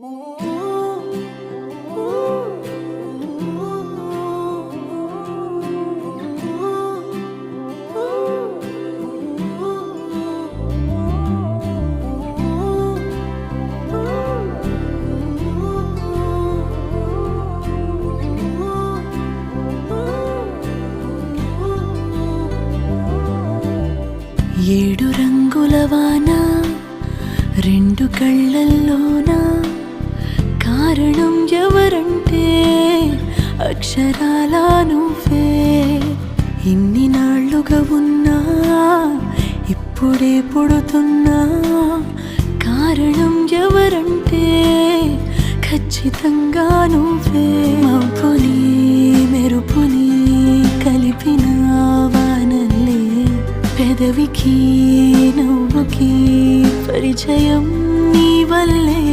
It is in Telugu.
ఏడు రంగుల వాన రెండు కళ్ళల్లోన కారణం ఎవరంటే అక్షరాల నువ్వే. ఇన్ని నాళ్ళుగా ఉన్నా ఇప్పుడే పుడుతున్నా కారణం ఎవరంటే ఖచ్చితంగా నువ్వే. మబ్బుని మెరుపుని కలిపిన వానల్లే పెదవికి నవ్వుకి పరిచయం నీ వల్లే.